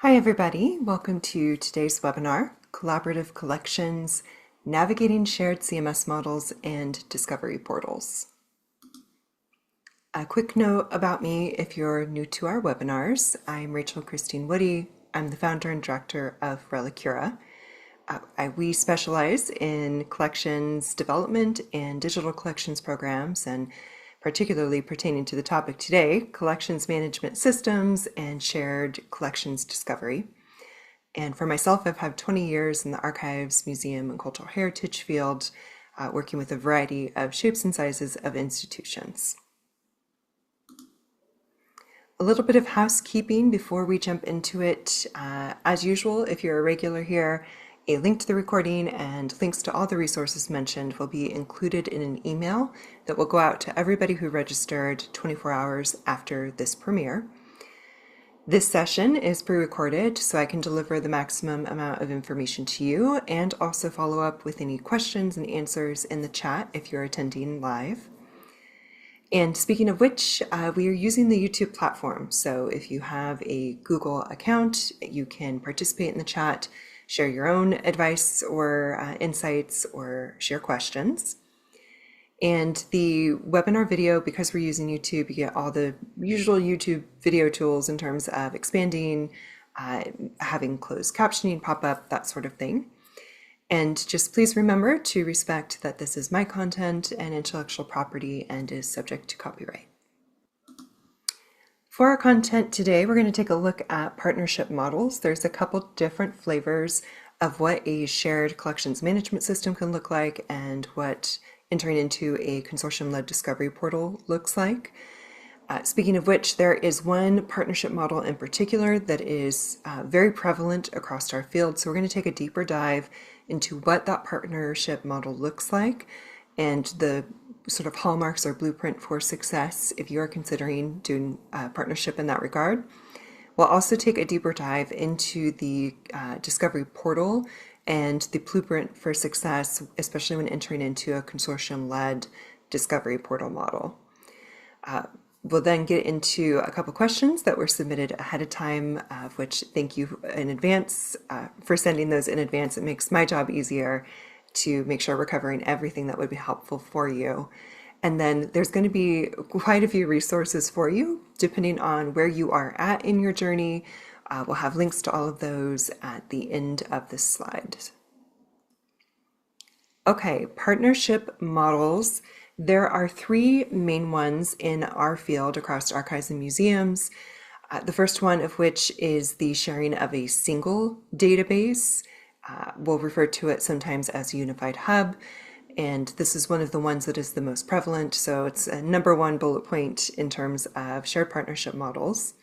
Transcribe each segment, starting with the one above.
Hi everybody, welcome to today's webinar, Collaborative Collections, Navigating Shared CMS Models and Discovery Portals. A quick note about me if you're new to our webinars. I'm Rachel Christine Woody. I'm the founder and director of Relicura. We specialize in collections development and digital collections programs, and particularly pertaining to the topic today, collections management systems and shared collections discovery. And for myself, I've had 20 years in the archives, museum, and cultural heritage field, working with a variety of shapes and sizes of institutions. A little bit of housekeeping before we jump into it. As usual, if you're a regular here, a link to the recording and links to all the resources mentioned will be included in an email that will go out to everybody who registered 24 hours after this premiere. This session is pre-recorded so I can deliver the maximum amount of information to you and also follow up with any questions and answers in the chat if you're attending live. And speaking of which, we are using the YouTube platform. So if you have a Google account, you can participate in the chat, share your own advice or insights, or share questions. And the webinar video, because we're using YouTube, you get all the usual YouTube video tools in terms of expanding, having closed captioning pop up, that sort of thing. And just please remember to respect that this is my content and intellectual property and is subject to copyright. For our content today, we're going to take a look at partnership models. There's a couple different flavors of what a shared collections management system can look like and what entering into a consortium-led discovery portal looks like. Speaking of which, there is one partnership model in particular that is very prevalent across our field. So we're going to take a deeper dive into what that partnership model looks like and the sort of hallmarks or blueprint for success if you are considering doing a partnership in that regard. We'll also take a deeper dive into the discovery portal and the blueprint for success, especially when entering into a consortium-led discovery portal model. We'll then get into a couple questions that were submitted ahead of time, of which thank you in advance for sending those in advance. It makes my job easier to make sure we're covering everything that would be helpful for you. And then there's going to be quite a few resources for you, depending on where you are at in your journey. We'll have links to all of those at the end of this slide. Okay, partnership models. There are three main ones in our field across archives and museums. The first one of which is the sharing of a single database. We'll refer to it sometimes as a unified hub. And this is one of the ones that is the most prevalent. So it's a number one bullet point in terms of shared partnership models.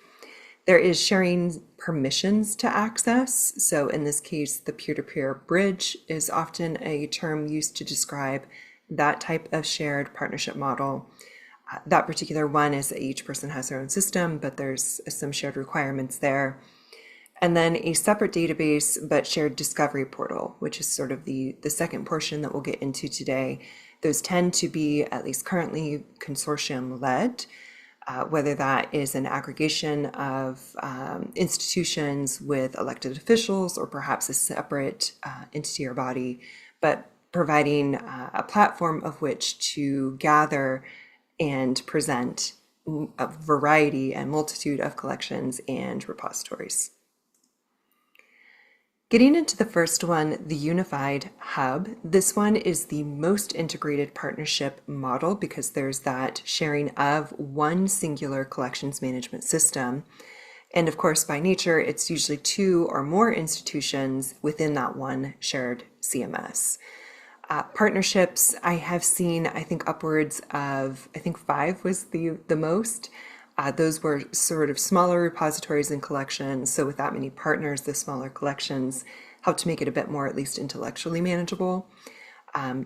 There is sharing permissions to access. So in this case, the peer-to-peer bridge is often a term used to describe that type of shared partnership model. That particular one is that each person has their own system, but there's some shared requirements there. And then a separate database, but shared discovery portal, which is sort of the second portion that we'll get into today. Those tend to be, at least currently, consortium-led, whether that is an aggregation of institutions with elected officials or perhaps a separate entity or body, but providing a platform of which to gather and present a variety and multitude of collections and repositories. Getting into the first one, the unified hub, this one is the most integrated partnership model because there's that sharing of one singular collections management system. And of course, by nature, it's usually two or more institutions within that one shared CMS. Partnerships, I have seen, I think upwards of, I think 5 was the most. Those were sort of smaller repositories and collections. So with that many partners, the smaller collections help to make it a bit more at least intellectually manageable.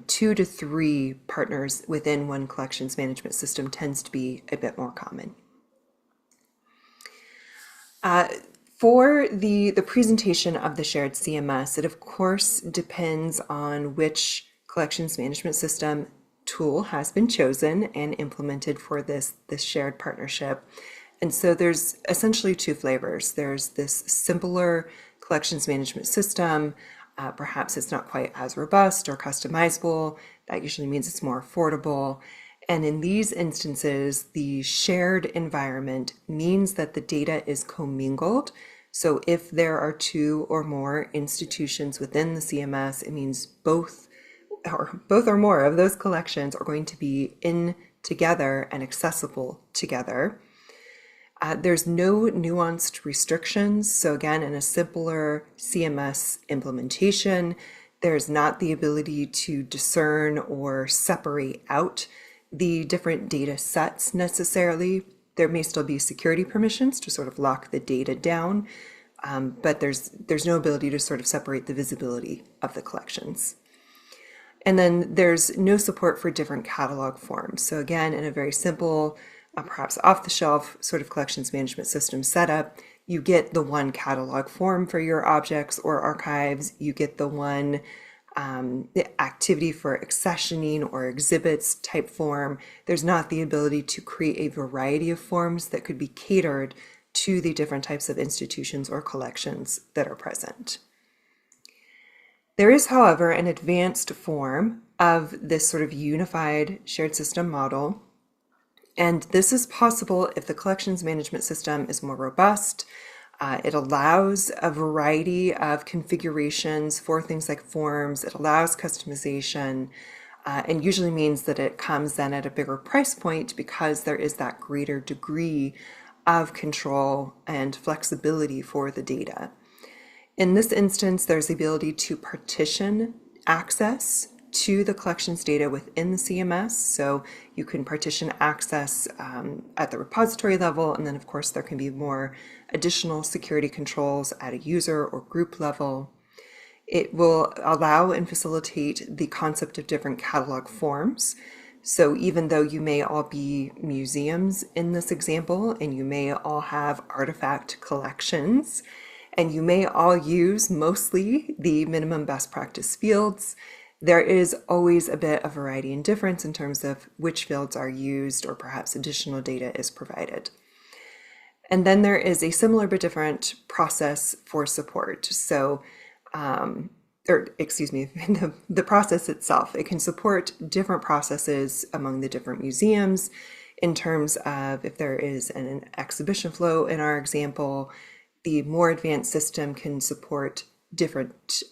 2 to 3 partners within one collections management system tends to be a bit more common. For the presentation of the shared CMS, it of course depends on which collections management system tool has been chosen and implemented for this shared partnership. And so there's essentially two flavors. There's this simpler collections management system. Perhaps it's not quite as robust or customizable. That usually means it's more affordable. And in these instances, the shared environment means that the data is commingled. So if there are two or more institutions within the CMS, it means both or more of those collections are going to be in together and accessible together. There's no nuanced restrictions. So again, in a simpler CMS implementation, there's not the ability to discern or separate out the different data sets necessarily. There may still be security permissions to sort of lock the data down, but there's no ability to sort of separate the visibility of the collections. And then there's no support for different catalog forms. So again, in a very simple, perhaps off-the-shelf sort of collections management system setup, you get the one catalog form for your objects or archives. You get the one the activity for accessioning or exhibits type form. There's not the ability to create a variety of forms that could be catered to the different types of institutions or collections that are present. There is, however, an advanced form of this sort of unified shared system model. And this is possible if the collections management system is more robust. It allows a variety of configurations for things like forms. It allows customization, and usually means that it comes then at a bigger price point because there is that greater degree of control and flexibility for the data. In this instance, there's the ability to partition access to the collections data within the CMS. So you can partition access at the repository level, and then of course there can be more additional security controls at a user or group level. It will allow and facilitate the concept of different catalog forms. So even though you may all be museums in this example, and you may all have artifact collections, and you may all use mostly the minimum best practice fields, there is always a bit of variety and difference in terms of which fields are used or perhaps additional data is provided. And then there is a similar but different process for support. So, the process itself, it can support different processes among the different museums in terms of if there is an exhibition flow in our example. The more advanced system can support different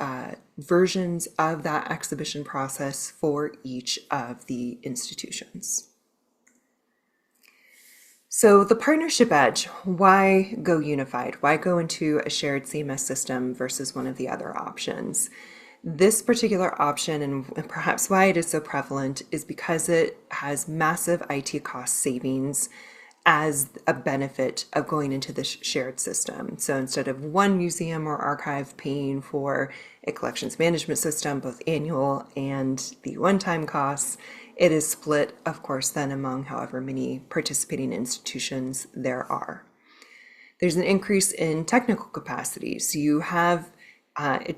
versions of that exhibition process for each of the institutions. So the partnership edge, why go unified? Why go into a shared CMS system versus one of the other options? This particular option, and perhaps why it is so prevalent, is because it has massive IT cost savings as a benefit of going into this shared system. So instead of one museum or archive paying for a collections management system, both annual and the one-time costs, it is split, of course, then among however many participating institutions there are. There's an increase in technical capacity. So you have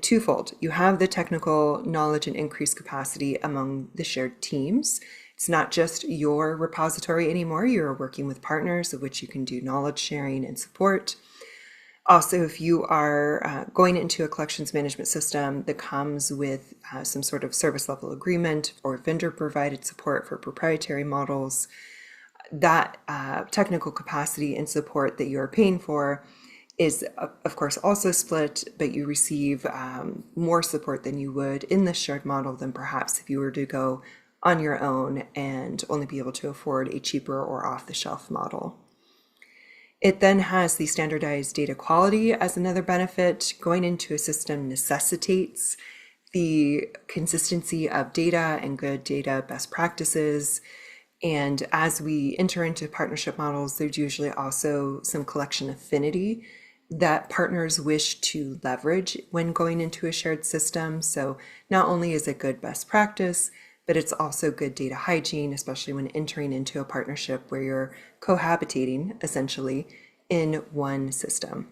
twofold. You have the technical knowledge and increased capacity among the shared teams. It's not just your repository anymore. You're working with partners of which you can do knowledge sharing and support. Also, if you are going into a collections management system that comes with some sort of service level agreement or vendor provided support for proprietary models, that technical capacity and support that you're paying for is of course also split, but you receive more support than you would in the shared model than perhaps if you were to go on your own and only be able to afford a cheaper or off-the-shelf model. It then has the standardized data quality as another benefit. Going into a system necessitates the consistency of data and good data best practices. And as we enter into partnership models, there's usually also some collection affinity that partners wish to leverage when going into a shared system. So not only is it good best practice, but it's also good data hygiene, especially when entering into a partnership where you're cohabitating essentially in one system.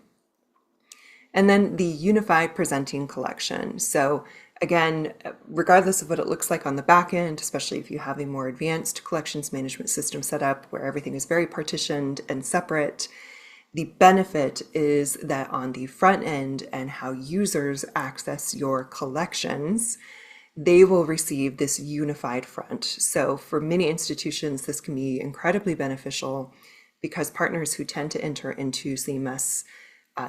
And then the unified presenting collection. So Again, regardless of what it looks like on the back end, especially if you have a more advanced collections management system set up where everything is very partitioned and separate, the benefit is that on the front end and how users access your collections, they will receive this unified front. So for many institutions, this can be incredibly beneficial because partners who tend to enter into CMS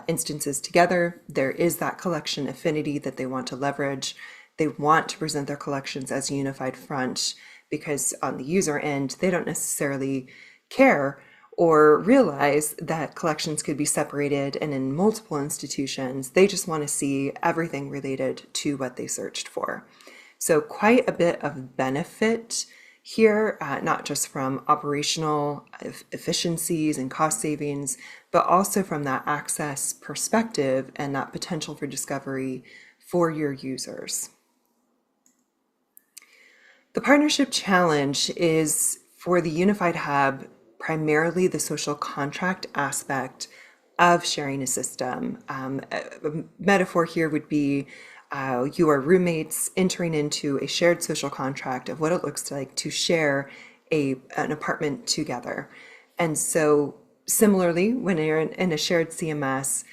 instances together, there is that collection affinity that they want to leverage. They want to present their collections as a unified front because on the user end, they don't necessarily care or realize that collections could be separated and in multiple institutions. They just want to see everything related to what they searched for. So quite a bit of benefit here, not just from operational efficiencies and cost savings, but also from that access perspective and that potential for discovery for your users. The partnership challenge is for the Unified Hub, primarily the social contract aspect of sharing a system. A metaphor here would be you are roommates entering into a shared social contract of what it looks like to share an apartment together. And so similarly, when you're in a shared CMS,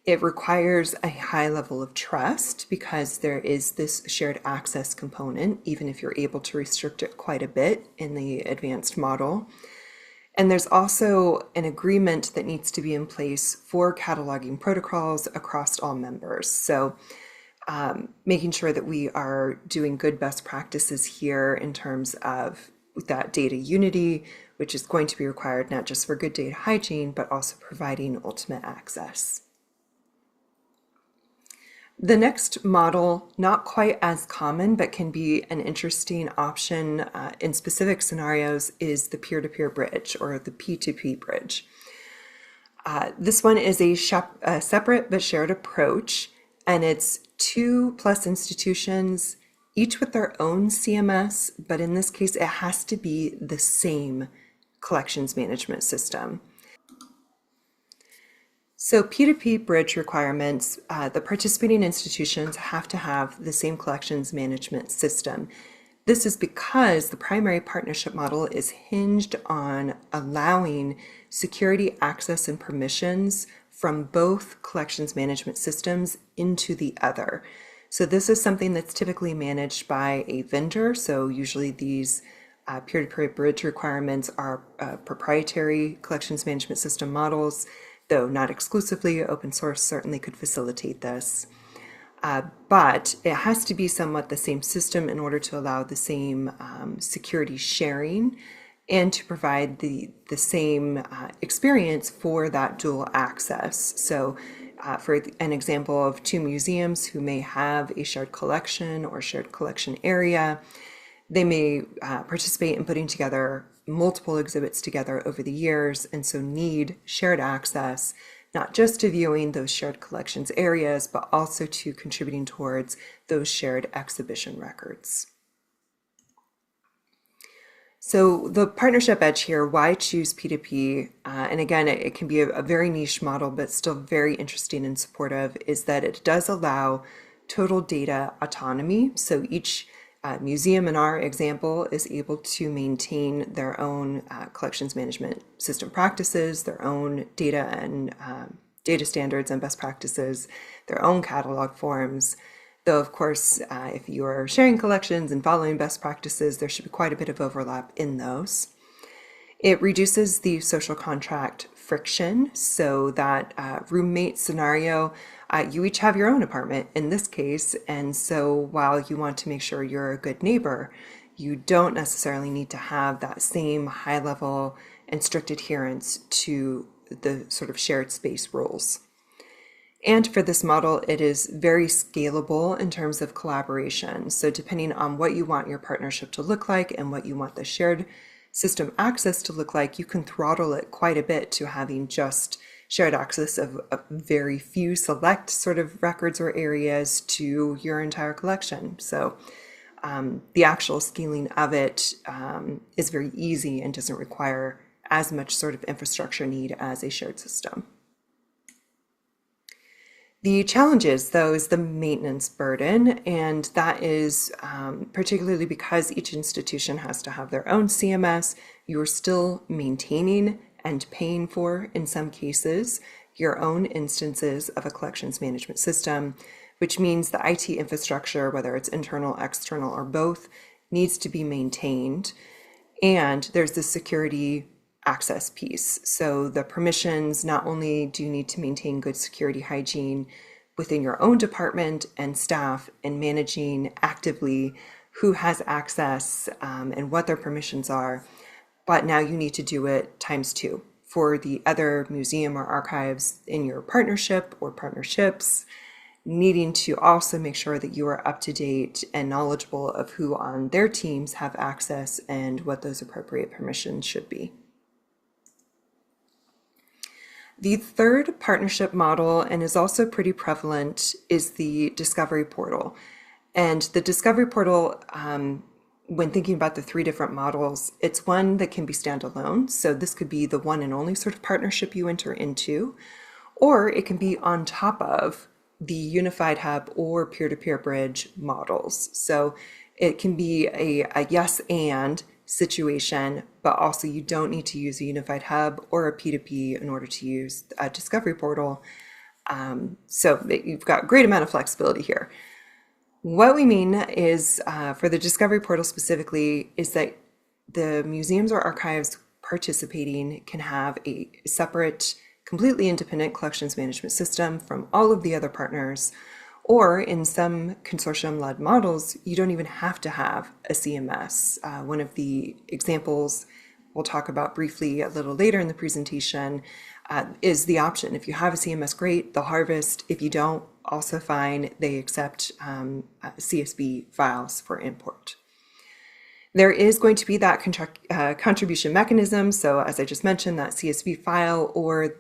it requires a high level of trust because there is this shared access component, even if you're able to restrict it quite a bit in the advanced model. And there's also an agreement that needs to be in place for cataloging protocols across all members. So making sure that we are doing good best practices here in terms of that data unity, which is going to be required not just for good data hygiene, but also providing ultimate access. The next model, not quite as common, but can be an interesting option in specific scenarios, is the peer-to-peer bridge or the P2P bridge. This one is a separate but shared approach, and it's 2+ institutions, each with their own CMS, but in this case, it has to be the same collections management system. So P2P bridge requirements, the participating institutions have to have the same collections management system. This is because the primary partnership model is hinged on allowing security access and permissions from both collections management systems into the other. So this is something that's typically managed by a vendor. So usually these peer-to-peer bridge requirements are proprietary collections management system models, though not exclusively. Open source certainly could facilitate this. But it has to be somewhat the same system in order to allow the same security sharing and to provide the same experience for that dual access. So for an example of two museums who may have a shared collection or shared collection area, they may participate in putting together multiple exhibits together over the years, and so need shared access, not just to viewing those shared collections areas, but also to contributing towards those shared exhibition records. So the partnership edge here, why choose P2P? And again, it can be a very niche model, but still very interesting and supportive, is that it does allow total data autonomy. So each museum in our example is able to maintain their own collections management system practices, their own data and data standards and best practices, their own catalog forms. Though, of course, if you are sharing collections and following best practices, there should be quite a bit of overlap in those. It reduces the social contract friction, so that roommate scenario, you each have your own apartment in this case, and so while you want to make sure you're a good neighbor, you don't necessarily need to have that same high level and strict adherence to the sort of shared space rules. And for this model, it is very scalable in terms of collaboration. So depending on what you want your partnership to look like and what you want the shared system access to look like, you can throttle it quite a bit to having just shared access of very few select sort of records or areas to your entire collection. So the actual scaling of it is very easy and doesn't require as much sort of infrastructure need as a shared system. The challenge is, though, is the maintenance burden, and that is particularly because each institution has to have their own CMS. You are still maintaining and paying for, in some cases, your own instances of a collections management system, which means the IT infrastructure, whether it's internal, external, or both, needs to be maintained. And there's the security access piece. So the permissions, not only do you need to maintain good security hygiene within your own department and staff and managing actively who has access and what their permissions are, but now you need to do it times two for the other museum or archives in your partnership or partnerships, needing to also make sure that you are up to date and knowledgeable of who on their teams have access and what those appropriate permissions should be. The third partnership model, and is also pretty prevalent, is the Discovery Portal. And the Discovery Portal, when thinking about the three different models, it's one that can be standalone. So this could be the one and only sort of partnership you enter into, or it can be on top of the Unified Hub or peer-to-peer bridge models. So it can be a yes and situation, but also you don't need to use a Unified Hub or a P2P in order to use a Discovery Portal. So you've got a great amount of flexibility here. What we mean is, for the Discovery Portal specifically, is that the museums or archives participating can have a separate, completely independent collections management system from all of the other partners, or in some consortium-led models, you don't even have to have a CMS. One of the examples we'll talk about briefly a little later in the presentation is the option. If you have a CMS, great, they'll harvest. If you don't, also fine, they accept CSV files for import. There is going to be that contribution mechanism. So as I just mentioned, that CSV file or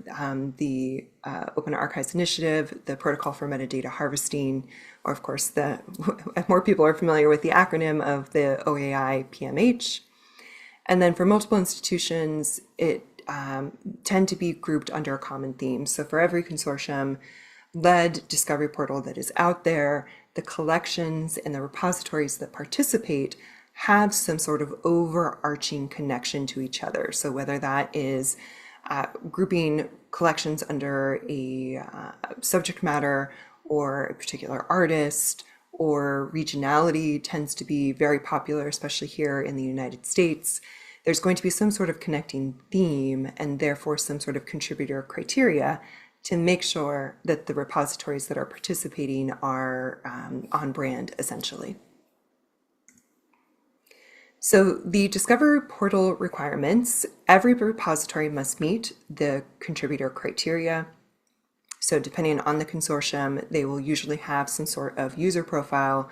the Open Archives Initiative, the protocol for metadata harvesting, or of course, more people are familiar with the acronym of the OAI PMH. And then for multiple institutions, it tend to be grouped under a common theme. So for every consortium-led Discovery Portal that is out there, the collections and the repositories that participate have some sort of overarching connection to each other. So whether that is grouping collections under a subject matter or a particular artist, or regionality tends to be very popular, especially here in the United States, there's going to be some sort of connecting theme and therefore some sort of contributor criteria to make sure that the repositories that are participating are on brand, essentially. So the Discovery Portal requirements, every repository must meet the contributor criteria. So depending on the consortium, they will usually have some sort of user profile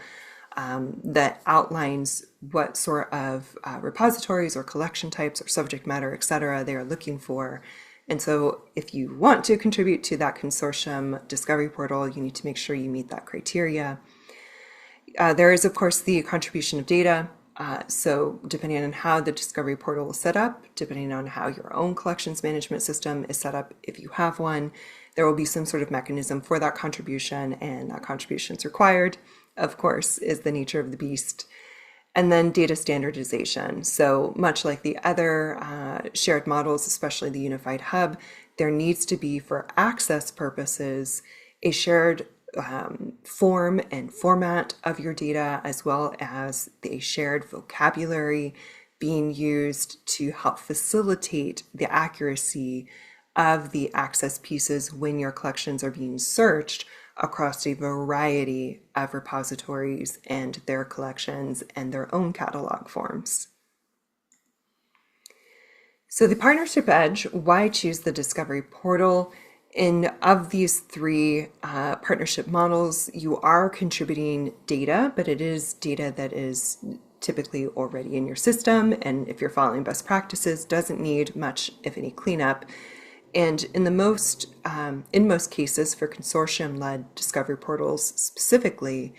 that outlines what sort of repositories or collection types or subject matter, et cetera, they are looking for. And so if you want to contribute to that consortium Discovery Portal, you need to make sure you meet that criteria. There is, of course, the contribution of data. So depending on how the Discovery Portal is set up, depending on how your own collections management system is set up, if you have one, there will be some sort of mechanism for that contribution, and that contribution is required, of course, is the nature of the beast. And then data standardization. So much like the other shared models, especially the Unified Hub, there needs to be, for access purposes, a shared form and format of your data, as well as a shared vocabulary being used to help facilitate the accuracy of the access pieces when your collections are being searched across a variety of repositories and their collections and their own catalog forms. So the partnership edge, why choose the Discovery Portal? Of these three partnership models, you are contributing data, but it is data that is typically already in your system, and if you're following best practices, doesn't need much, if any, cleanup. And in most cases, for consortium-led Discovery Portals specifically,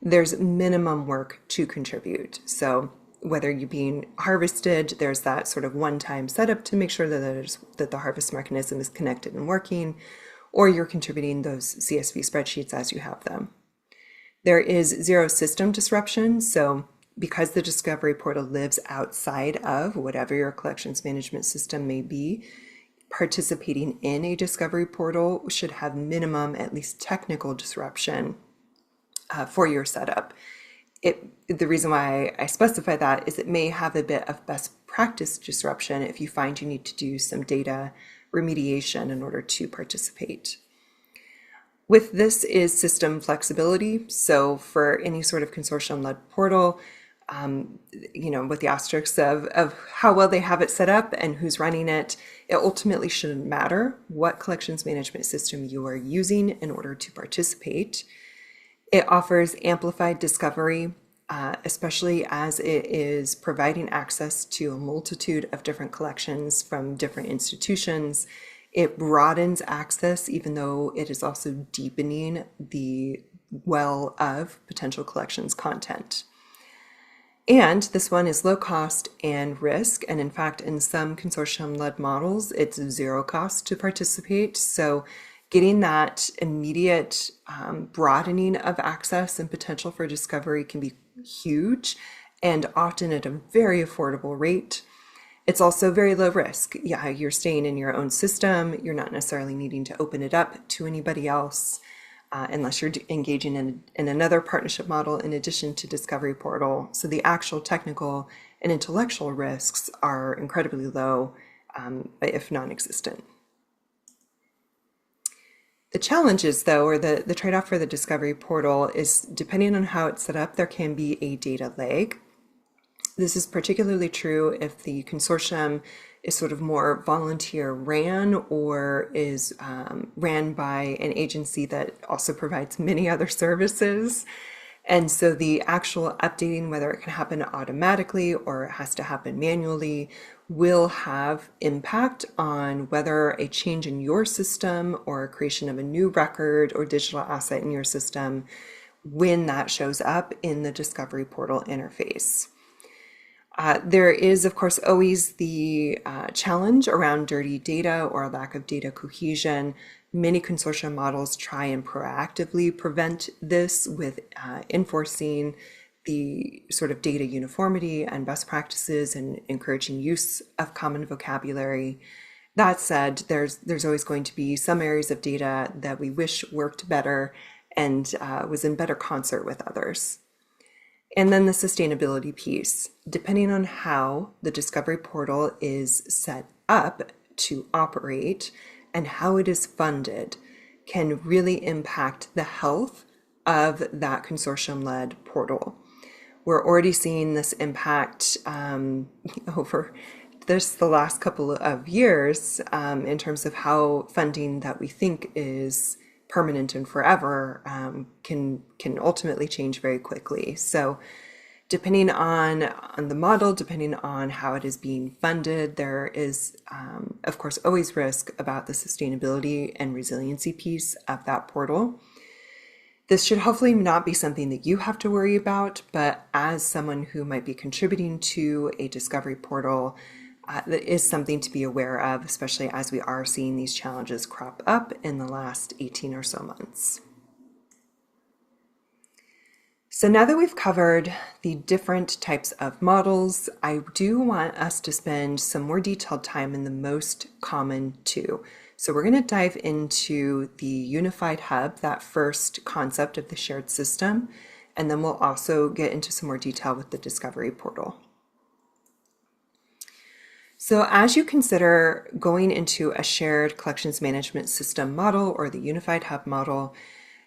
there's minimum work to contribute. So whether you're being harvested, there's that sort of one-time setup to make sure that the harvest mechanism is connected and working, or you're contributing those CSV spreadsheets as you have them. There is zero system disruption, so because the Discovery Portal lives outside of whatever your collections management system may be, participating in a Discovery Portal should have minimum, at least technical disruption for your setup. The reason why I specify that is it may have a bit of best practice disruption if you find you need to do some data remediation in order to participate. With this is system flexibility. So for any sort of consortium-led portal, with the asterisks of how well they have it set up and who's running it, it ultimately shouldn't matter what collections management system you are using in order to participate. It offers amplified discovery, especially as it is providing access to a multitude of different collections from different institutions. It broadens access, even though it is also deepening the well of potential collections content. And this one is low cost and risk. And in fact, in some consortium-led models, it's zero cost to participate. So getting that immediate broadening of access and potential for discovery can be huge and often at a very affordable rate. It's also very low risk. Yeah, you're staying in your own system. You're not necessarily needing to open it up to anybody else unless you're engaging in another partnership model in addition to Discovery Portal. So the actual technical and intellectual risks are incredibly low, if non-existent. The challenges, though, or the trade-off for the Discovery Portal is depending on how it's set up, there can be a data lag. This is particularly true if the consortium is sort of more volunteer ran or is ran by an agency that also provides many other services. And so the actual updating, whether it can happen automatically or it has to happen manually, will have impact on whether a change in your system or a creation of a new record or digital asset in your system, when that shows up in the Discovery Portal interface. There is, of course, always the challenge around dirty data or lack of data cohesion. Many consortium models try and proactively prevent this with enforcing the sort of data uniformity and best practices and encouraging use of common vocabulary. That said, there's always going to be some areas of data that we wish worked better and was in better concert with others. And then the sustainability piece, depending on how the Discovery Portal is set up to operate and how it is funded, can really impact the health of that consortium-led portal. We're already seeing this impact over the last couple of years in terms of how funding that we think is permanent and forever can ultimately change very quickly. So depending on the model, depending on how it is being funded, there is, of course, always risk about the sustainability and resiliency piece of that portal. This should hopefully not be something that you have to worry about, but as someone who might be contributing to a Discovery Portal, that is something to be aware of, especially as we are seeing these challenges crop up in the last 18 or so months. So now that we've covered the different types of models, I do want us to spend some more detailed time in the most common two. So we're going to dive into the unified hub, that first concept of the shared system, and then we'll also get into some more detail with the Discovery Portal. So as you consider going into a shared collections management system model or the unified hub model,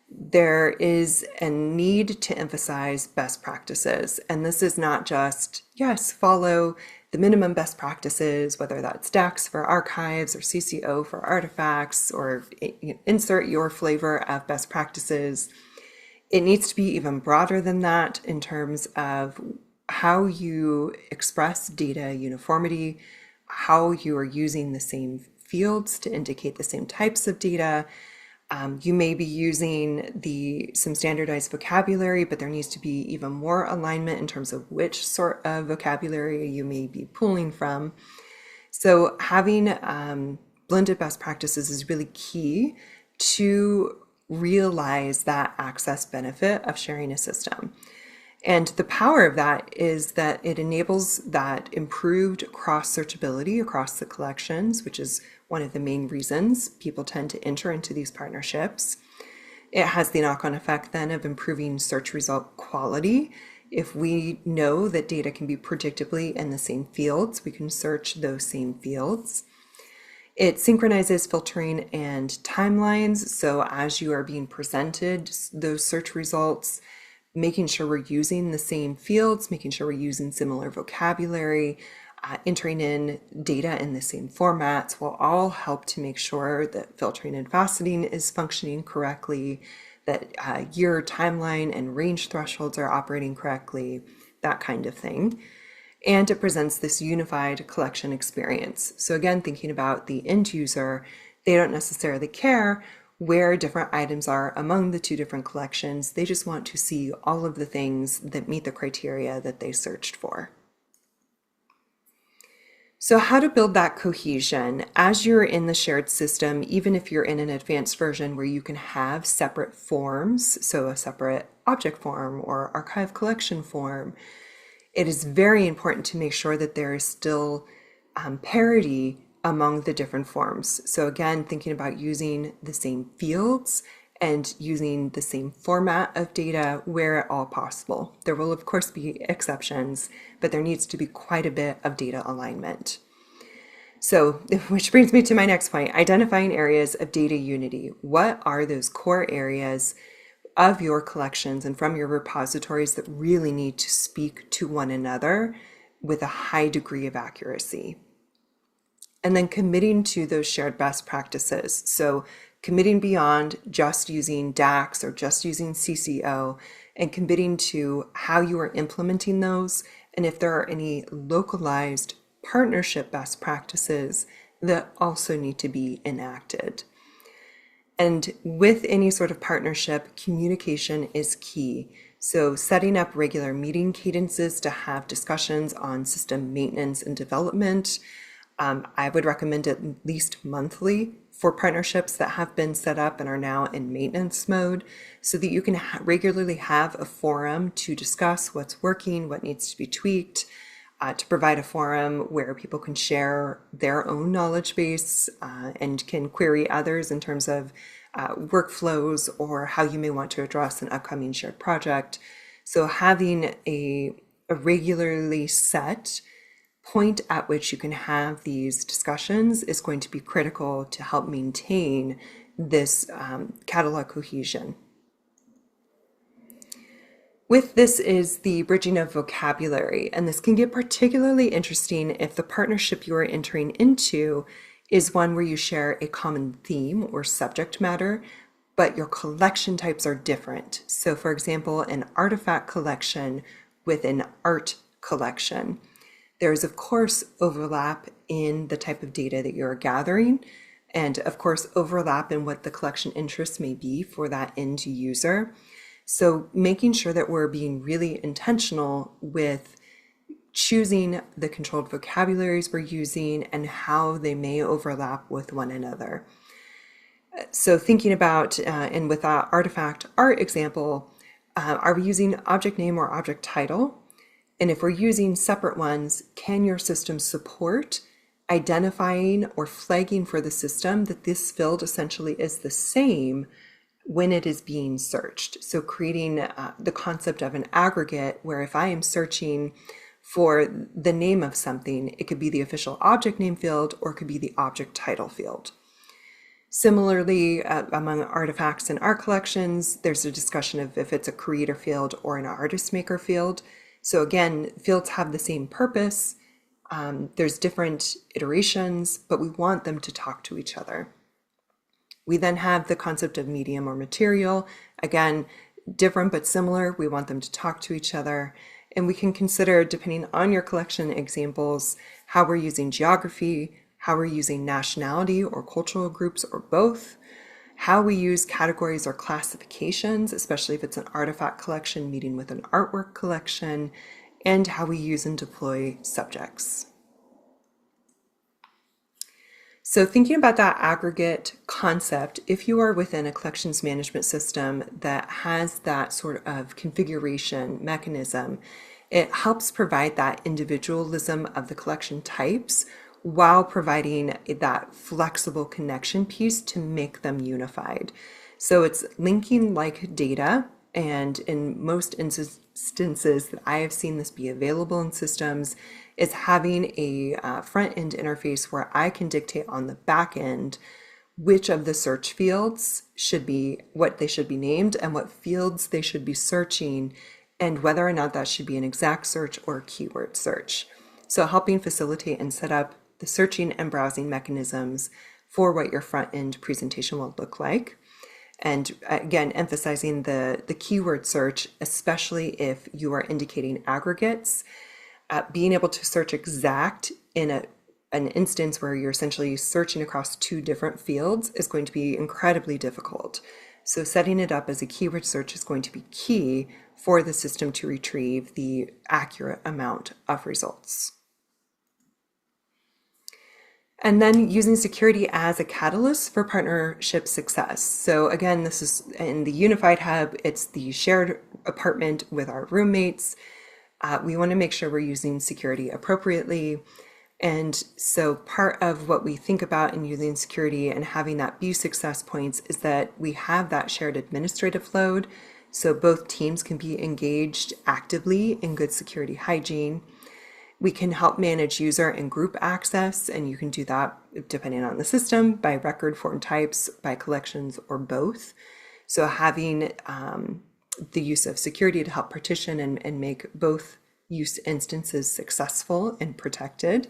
there is a need to emphasize best practices. And this is not just, yes, follow the minimum best practices, whether that's DAX for archives or CCO for artifacts, or insert your flavor of best practices. It needs to be even broader than that in terms of how you express data uniformity, how you are using the same fields to indicate the same types of data. You may be using some standardized vocabulary, but there needs to be even more alignment in terms of which sort of vocabulary you may be pulling from. So having blended best practices is really key to realize that access benefit of sharing a system. And the power of that is that it enables that improved cross-searchability across the collections, which is one of the main reasons people tend to enter into these partnerships. It has the knock-on effect then of improving search result quality. If we know that data can be predictably in the same fields, we can search those same fields. It synchronizes filtering and timelines. So as you are being presented those search results, making sure we're using the same fields, making sure we're using similar vocabulary, entering in data in the same formats will all help to make sure that filtering and faceting is functioning correctly, that year timeline and range thresholds are operating correctly, that kind of thing. And it presents this unified collection experience. So again, thinking about the end user, they don't necessarily care where different items are among the two different collections. They just want to see all of the things that meet the criteria that they searched for. So how to build that cohesion as you're in the shared system, even if you're in an advanced version where you can have separate forms, so a separate object form or archive collection form, it is very important to make sure that there is still parity among the different forms. So again, thinking about using the same fields and using the same format of data where at all possible. There will of course be exceptions, but there needs to be quite a bit of data alignment. So, which brings me to my next point, identifying areas of data unity. What are those core areas of your collections and from your repositories that really need to speak to one another with a high degree of accuracy? And then committing to those shared best practices. So committing beyond just using DAX or just using CCO and committing to how you are implementing those and if there are any localized partnership best practices that also need to be enacted. And with any sort of partnership, communication is key. So setting up regular meeting cadences to have discussions on system maintenance and development. I would recommend at least monthly for partnerships that have been set up and are now in maintenance mode so that you can regularly have a forum to discuss what's working, what needs to be tweaked, to provide a forum where people can share their own knowledge base and can query others in terms of workflows or how you may want to address an upcoming shared project. So having a regularly set point at which you can have these discussions is going to be critical to help maintain this catalog cohesion. With this is the bridging of vocabulary, and this can get particularly interesting if the partnership you are entering into is one where you share a common theme or subject matter, but your collection types are different. So for example, an artifact collection with an art collection. There is, of course, overlap in the type of data that you're gathering, and of course, overlap in what the collection interests may be for that end user. So making sure that we're being really intentional with choosing the controlled vocabularies we're using and how they may overlap with one another. So thinking about, and with our artifact art example, are we using object name or object title? And if we're using separate ones, can your system support identifying or flagging for the system that this field essentially is the same when it is being searched? So creating the concept of an aggregate where if I am searching for the name of something, it could be the official object name field or it could be the object title field. Similarly, among artifacts and art collections, there's a discussion of if it's a creator field or an artist maker field. So again, fields have the same purpose. There's different iterations, but we want them to talk to each other. We then have the concept of medium or material. Again, different but similar. We want them to talk to each other. And we can consider, depending on your collection examples, how we're using geography, how we're using nationality or cultural groups or both, how we use categories or classifications, especially if it's an artifact collection meeting with an artwork collection, and how we use and deploy subjects. So thinking about that aggregate concept, if you are within a collections management system that has that sort of configuration mechanism, it helps provide that individualism of the collection types while providing that flexible connection piece to make them unified. So it's linking like data, and in most instances that I have seen this be available in systems, is having a front end interface where I can dictate on the back end which of the search fields should be, what they should be named, and what fields they should be searching, and whether or not that should be an exact search or a keyword search. So helping facilitate and set up the searching and browsing mechanisms for what your front end presentation will look like. And again, emphasizing the keyword search, especially if you are indicating aggregates. Being able to search exact in an instance where you're essentially searching across two different fields is going to be incredibly difficult. So setting it up as a keyword search is going to be key for the system to retrieve the accurate amount of results. And then using security as a catalyst for partnership success. So again, this is in the unified hub, it's the shared apartment with our roommates. We want to make sure we're using security appropriately. And so part of what we think about in using security and having that be success points is that we have that shared administrative load. So both teams can be engaged actively in good security hygiene. We can help manage user and group access, and you can do that depending on the system, by record form types, by collections, or both. So having the use of security to help partition and make both use instances successful and protected.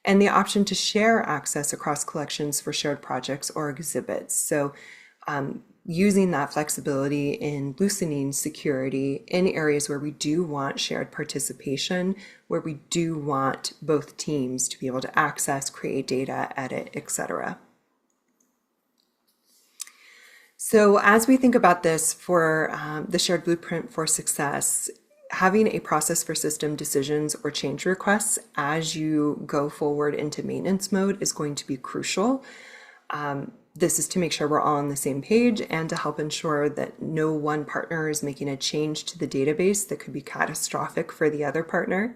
And the option to share access across collections for shared projects or exhibits. So using that flexibility in loosening security in areas where we do want shared participation, where we do want both teams to be able to access, create data, edit, etc. So as we think about this for the shared blueprint for success, having a process for system decisions or change requests as you go forward into maintenance mode is going to be crucial. This is to make sure we're all on the same page and to help ensure that no one partner is making a change to the database that could be catastrophic for the other partner.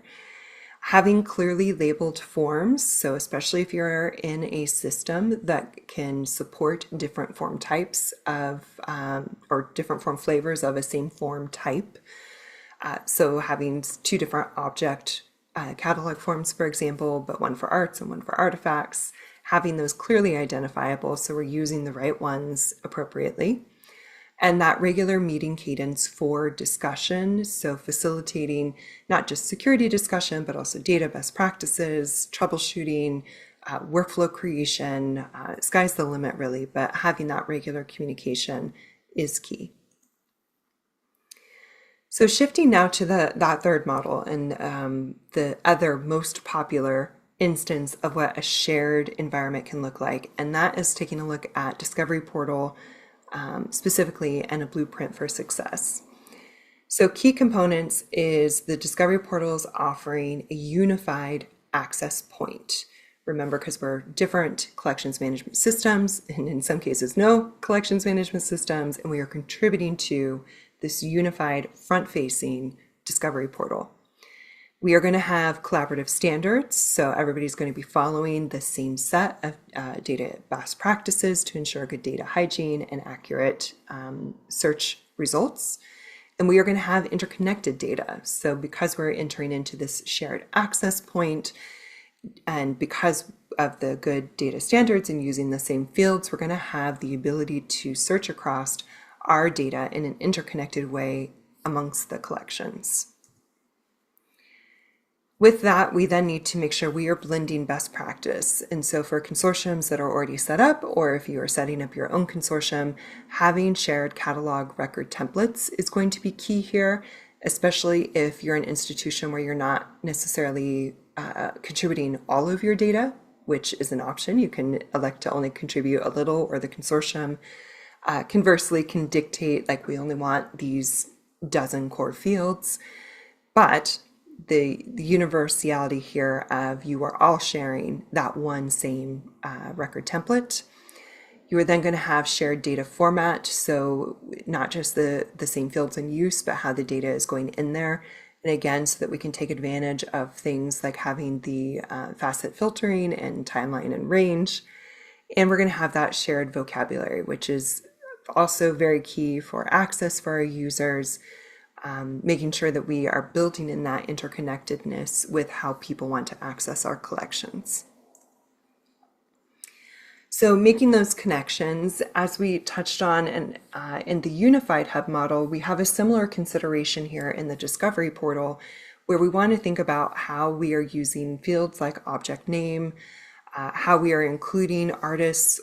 Having clearly labeled forms, so especially if you're in a system that can support different form types of, or different form flavors of a same form type. So having two different object catalog forms, for example, but one for arts and one for artifacts, having those clearly identifiable so we're using the right ones appropriately. And that regular meeting cadence for discussion, so facilitating not just security discussion, but also data best practices, troubleshooting, workflow creation, sky's the limit really, but having that regular communication is key. So shifting now to that third model and the other most popular instance of what a shared environment can look like, and that is taking a look at Discovery Portal specifically and a blueprint for success. So key components is the Discovery Portal is offering a unified access point. Remember, because we're different collections management systems, and in some cases no collections management systems, and we are contributing to this unified front-facing Discovery Portal. We are going to have collaborative standards, so everybody's going to be following the same set of data best practices to ensure good data hygiene and accurate search results. And we are going to have interconnected data. So because we're entering into this shared access point, and because of the good data standards and using the same fields, we're going to have the ability to search across our data in an interconnected way amongst the collections. With that, we then need to make sure we are blending best practice. And so for consortiums that are already set up, or if you are setting up your own consortium, having shared catalog record templates is going to be key here, especially if you're an institution where you're not necessarily contributing all of your data, which is an option. You can elect to only contribute a little, or the consortium conversely can dictate, like, we only want these dozen core fields. But the universality here of you are all sharing that one same record template. You are then going to have shared data format, so not just the same fields in use, but how the data is going in there. And again, so that we can take advantage of things like having the facet filtering and timeline and range. And we're going to have that shared vocabulary, which is also very key for access for our users, making sure that we are building in that interconnectedness with how people want to access our collections. So making those connections, as we touched on in the unified hub model, we have a similar consideration here in the discovery portal, where we want to think about how we are using fields like object name, how we are including artists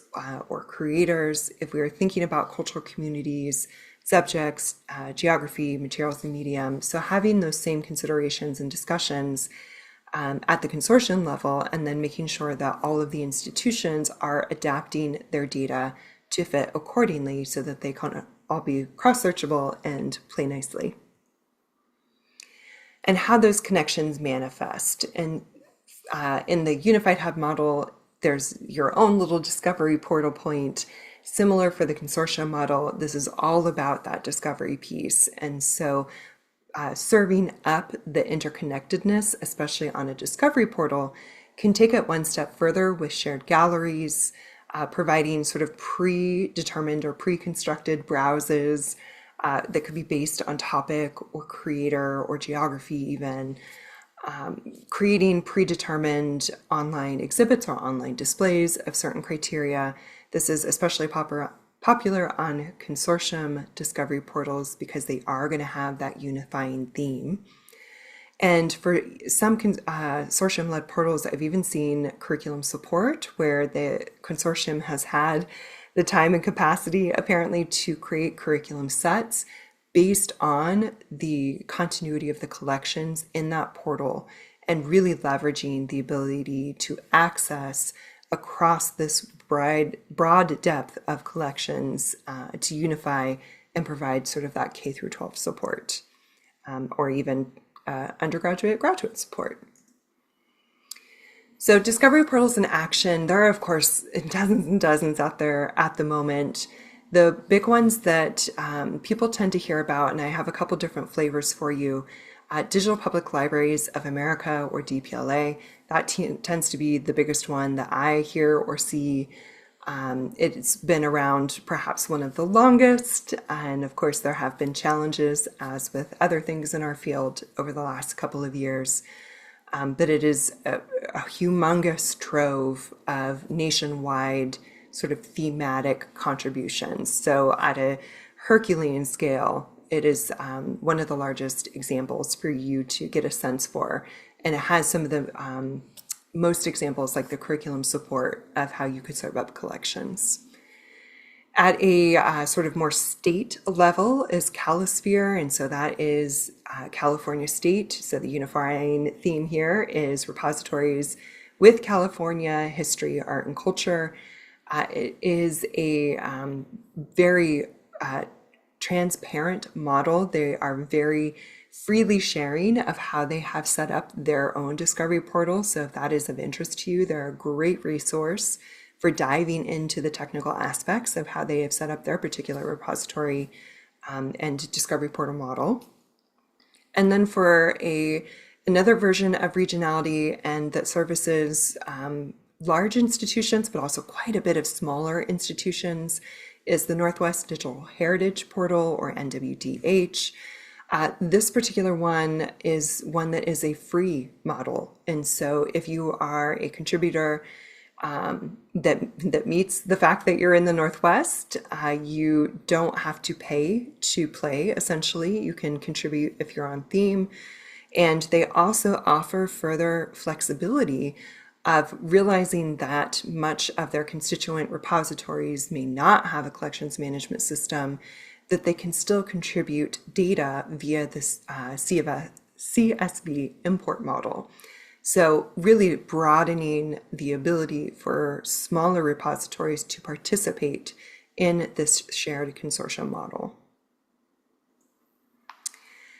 or creators, if we are thinking about cultural communities, subjects, geography, materials and medium. So having those same considerations and discussions at the consortium level, and then making sure that all of the institutions are adapting their data to fit accordingly so that they can all be cross-searchable and play nicely. And how those connections manifest. And in the unified hub model, there's your own little discovery portal point. Similar for the consortium model, this is all about that discovery piece. And so serving up the interconnectedness, especially on a discovery portal, can take it one step further with shared galleries, providing sort of predetermined or pre-constructed browses that could be based on topic or creator or geography even, creating predetermined online exhibits or online displays of certain criteria. This is especially popular on consortium discovery portals because they are going to have that unifying theme. And for some consortium-led portals, I've even seen curriculum support where the consortium has had the time and capacity apparently to create curriculum sets based on the continuity of the collections in that portal, and really leveraging the ability to access across this broad depth of collections to unify and provide sort of that K through 12 support, or even undergraduate, graduate support. So discovery portals in action, there are of course dozens and dozens out there at the moment. The big ones that people tend to hear about, and I have a couple different flavors for you, Digital Public Libraries of America, or DPLA, that tends to be the biggest one that I hear or see. It's been around perhaps one of the longest, and of course there have been challenges, as with other things in our field, over the last couple of years. But it is a humongous trove of nationwide sort of thematic contributions. So at a Herculean scale, it is one of the largest examples for you to get a sense for. And it has some of the most examples, like the curriculum support of how you could serve up collections. At a sort of more state level is Calisphere, and so that is California State. So the unifying theme here is repositories with California history, art, and culture. It is a very transparent model. They are very freely sharing of how they have set up their own discovery portal. So if that is of interest to you, they're a great resource for diving into the technical aspects of how they have set up their particular repository and discovery portal model. And then for another version of regionality and that services large institutions, but also quite a bit of smaller institutions, is the Northwest Digital Heritage Portal, or NWDH. This particular one is one that is a free model. And so if you are a contributor that meets the fact that you're in the Northwest, you don't have to pay to play, essentially. You can contribute if you're on theme. And they also offer further flexibility of realizing that much of their constituent repositories may not have a collections management system, that they can still contribute data via this CSV import model. So really broadening the ability for smaller repositories to participate in this shared consortium model.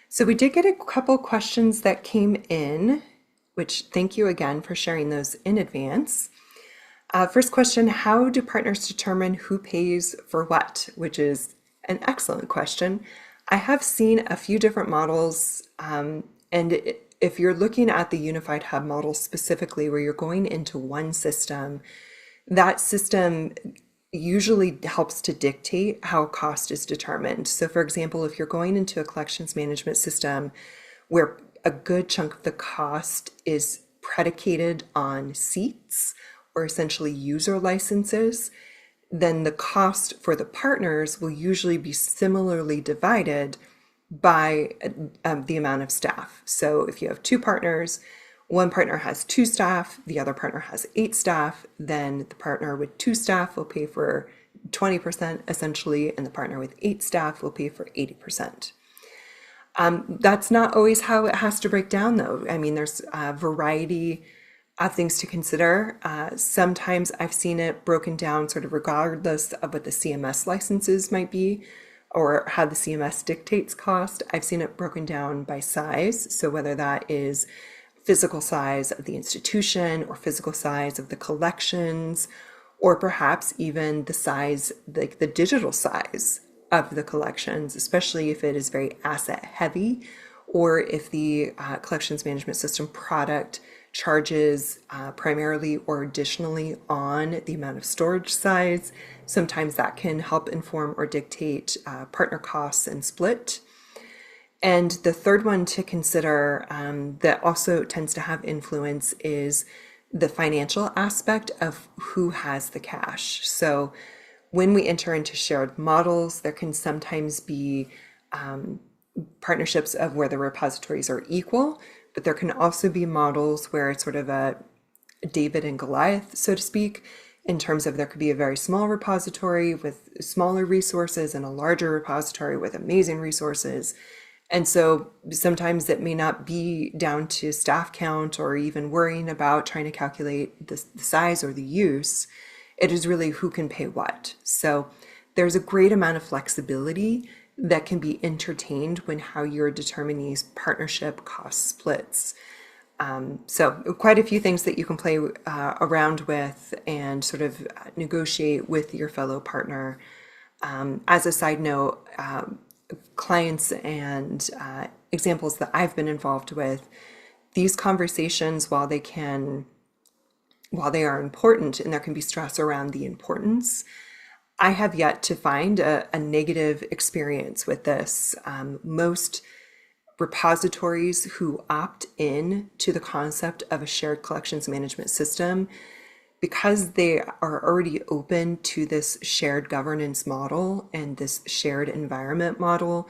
So we did get a couple questions that came in, which thank you again for sharing those in advance. First question, how do partners determine who pays for what? Which is an excellent question. I have seen a few different models, if you're looking at the unified hub model specifically, where you're going into one system, that system usually helps to dictate how cost is determined. So, for example, if you're going into a collections management system where a good chunk of the cost is predicated on seats or essentially user licenses, then the cost for the partners will usually be similarly divided by the amount of staff. So if you have two partners, one partner has two staff, the other partner has eight staff, then the partner with two staff will pay for 20% essentially, and the partner with eight staff will pay for 80%. That's not always how it has to break down, though. I mean, there's a variety of things to consider. Sometimes I've seen it broken down sort of regardless of what the CMS licenses might be or how the CMS dictates cost. I've seen it broken down by size. So whether that is physical size of the institution or physical size of the collections, or perhaps even the size, like the digital size of the collections, especially if it is very asset heavy, or if the collections management system product charges primarily or additionally on the amount of storage size. Sometimes that can help inform or dictate partner costs and split. And the third one to consider that also tends to have influence is the financial aspect of who has the cash. So when we enter into shared models, there can sometimes be partnerships of where the repositories are equal, but there can also be models where it's sort of a David and Goliath, so to speak, in terms of there could be a very small repository with smaller resources and a larger repository with amazing resources. And so sometimes it may not be down to staff count or even worrying about trying to calculate the size or the use. It is really who can pay what. So there's a great amount of flexibility that can be entertained when how you're determining these partnership cost splits. So quite a few things that you can play around with and sort of negotiate with your fellow partner. As a side note, clients and examples that I've been involved with, these conversations, while they are important and there can be stress around the importance, I have yet to find a negative experience with this. Most repositories who opt in to the concept of a shared collections management system, because they are already open to this shared governance model and this shared environment model,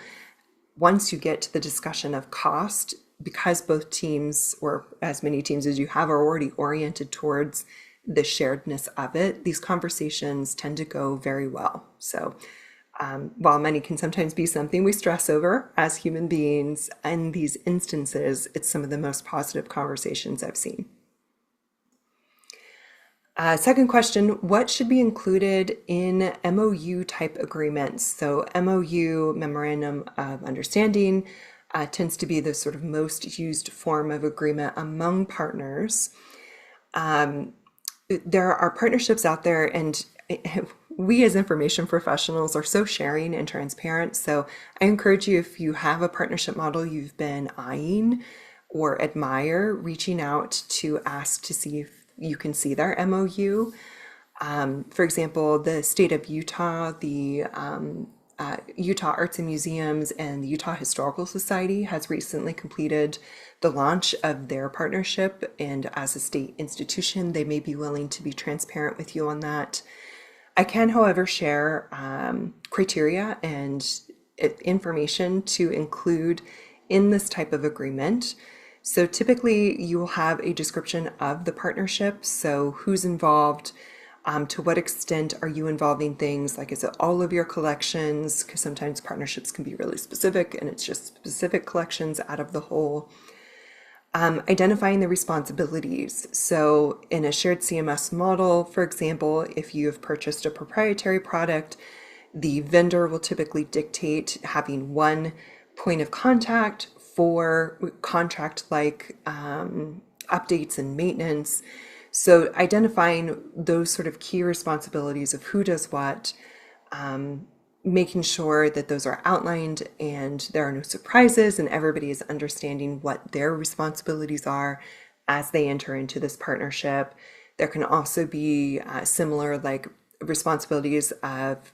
once you get to the discussion of cost, because both teams, or as many teams as you have, are already oriented towards the sharedness of it, these conversations tend to go very well. So while money can sometimes be something we stress over as human beings, in these instances, it's some of the most positive conversations I've seen. Second question, what should be included in MOU type agreements? So MOU, Memorandum of Understanding, tends to be the sort of most used form of agreement among partners. There are partnerships out there, and we as information professionals are so sharing and transparent. So I encourage you, if you have a partnership model you've been eyeing or admire, reaching out to ask to see if you can see their MOU. For example, the state of Utah, the Utah Arts and Museums and the Utah Historical Society has recently completed the launch of their partnership, and as a state institution, they may be willing to be transparent with you on that. I can, however, share criteria and information to include in this type of agreement. So typically you will have a description of the partnership, so who's involved, to what extent are you involving things like, is it all of your collections? Because sometimes partnerships can be really specific and it's just specific collections out of the whole. Identifying the responsibilities. So in a shared CMS model, for example, if you have purchased a proprietary product, the vendor will typically dictate having one point of contact for contract-like updates and maintenance. So identifying those sort of key responsibilities of who does what, making sure that those are outlined and there are no surprises and everybody is understanding what their responsibilities are as they enter into this partnership. There can also be similar like responsibilities of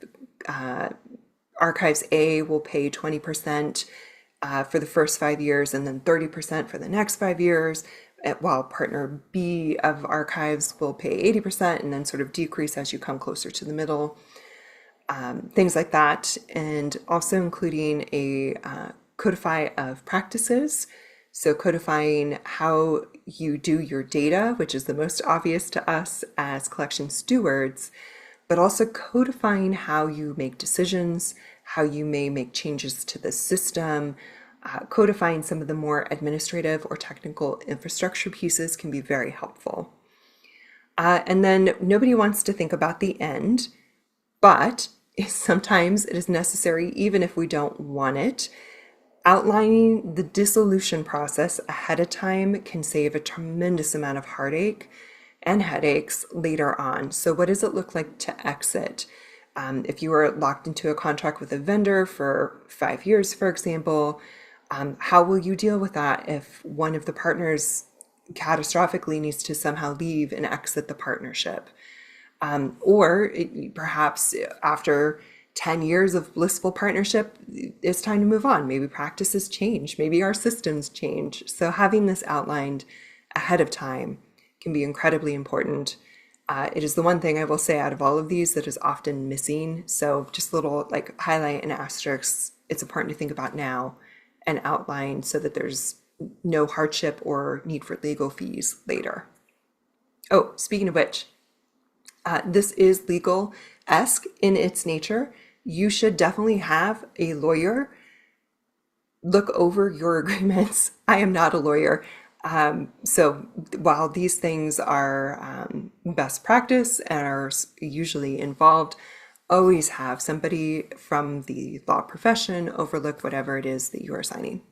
Archives A will pay 20% for the first 5 years and then 30% for the next 5 years, while partner B of Archives will pay 80% and then sort of decrease as you come closer to the middle. Things like that, and also including a codify of practices. So codifying how you do your data, which is the most obvious to us as collection stewards, but also codifying how you make decisions, how you may make changes to the system. Codifying some of the more administrative or technical infrastructure pieces can be very helpful. And then nobody wants to think about the end, but sometimes it is necessary, even if we don't want it. Outlining the dissolution process ahead of time can save a tremendous amount of heartache and headaches later on. So what does it look like to exit? If you are locked into a contract with a vendor for 5 years, for example, how will you deal with that if one of the partners catastrophically needs to somehow leave and exit the partnership? Or perhaps after 10 years of blissful partnership, it's time to move on. Maybe practices change, maybe our systems change. So having this outlined ahead of time can be incredibly important. It is the one thing I will say out of all of these that is often missing. So just a little like highlight and asterisks, it's important to think about now and outline so that there's no hardship or need for legal fees later. Oh, speaking of which, this is legal-esque in its nature. You should definitely have a lawyer look over your agreements. I am not a lawyer. So while these things are best practice and are usually involved, always have somebody from the law profession overlook whatever it is that you are signing.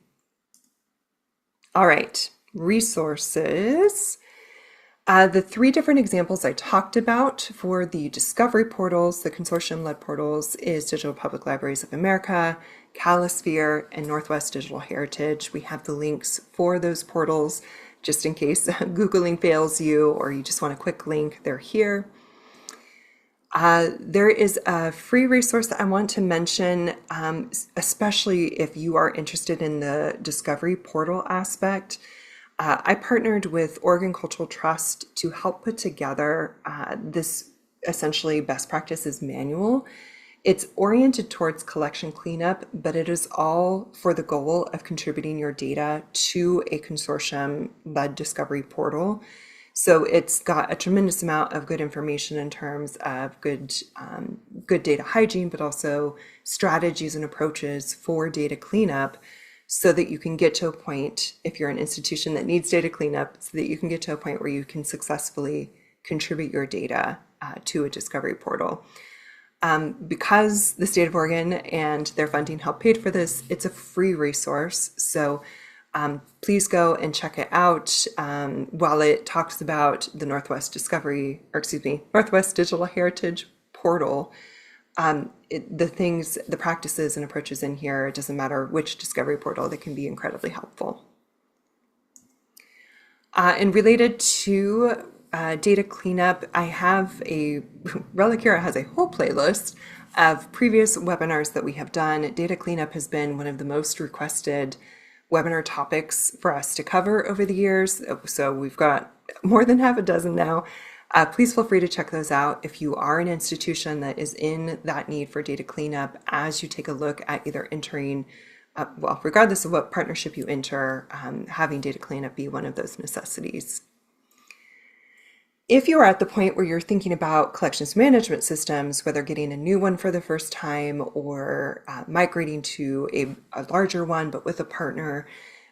All right, resources. The 3 different examples I talked about for the discovery portals, the consortium-led portals, is Digital Public Libraries of America, Calisphere, and Northwest Digital Heritage. We have the links for those portals just in case Googling fails you or you just want a quick link, they're here. There is a free resource that I want to mention, especially if you are interested in the discovery portal aspect. I partnered with Oregon Cultural Trust to help put together this essentially best practices manual. It's oriented towards collection cleanup, but it is all for the goal of contributing your data to a consortium-led discovery portal. So it's got a tremendous amount of good information in terms of good data hygiene, but also strategies and approaches for data cleanup, so that you can get to a point, if you're an institution that needs data cleanup, so that you can get to a point where you can successfully contribute your data to a discovery portal. Because the state of Oregon and their funding help paid for this, it's a free resource. So please go and check it out. While it talks about the Northwest Digital Heritage portal, the practices and approaches in here, it doesn't matter which discovery portal, they can be incredibly helpful. And related to data cleanup, I have Relic Hero has a whole playlist of previous webinars that we have done. Data cleanup has been one of the most requested webinar topics for us to cover over the years. So we've got more than half a dozen now. Please feel free to check those out if you are an institution that is in that need for data cleanup as you take a look at either entering, well, regardless of what partnership you enter, having data cleanup be one of those necessities. If you are at the point where you're thinking about collections management systems, whether getting a new one for the first time or migrating to a larger one, but with a partner,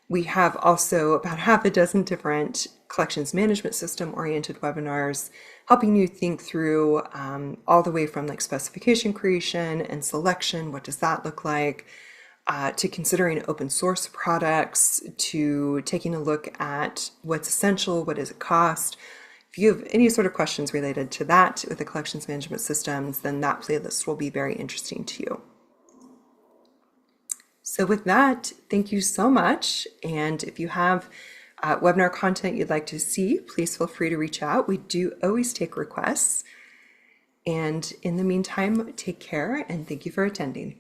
we have also about half a dozen different collections management system oriented webinars helping you think through all the way from like specification creation and selection, what does that look like, to considering open source products, to taking a look at what's essential, what does it cost. If if you have any sort of questions related to that with the collections management systems, then that playlist will be very interesting to you. So with that, thank you so much. And if you have webinar content you'd like to see, please feel free to reach out. We do always take requests. And in the meantime, take care and thank you for attending.